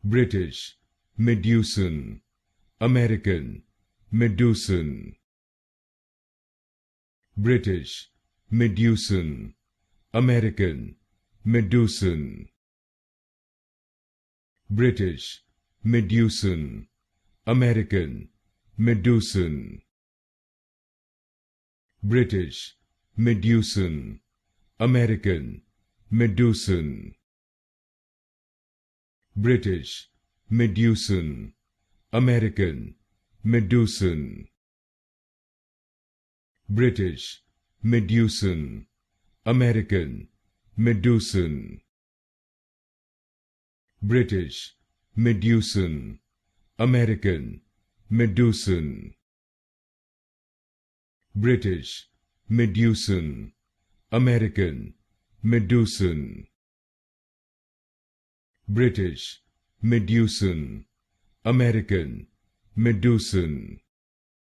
British, Medusan, American, Medusan. British, Medusan, American, Medusan. British, Medusan, American, Medusan. British, Medusan, American, Medusan. British, Medusan, American, Medusan. British, Medusan, American, Medusan. British, Medusan, American, Medusan. British, Medusan, American, Medusan. British, Medusan, American, Medusan.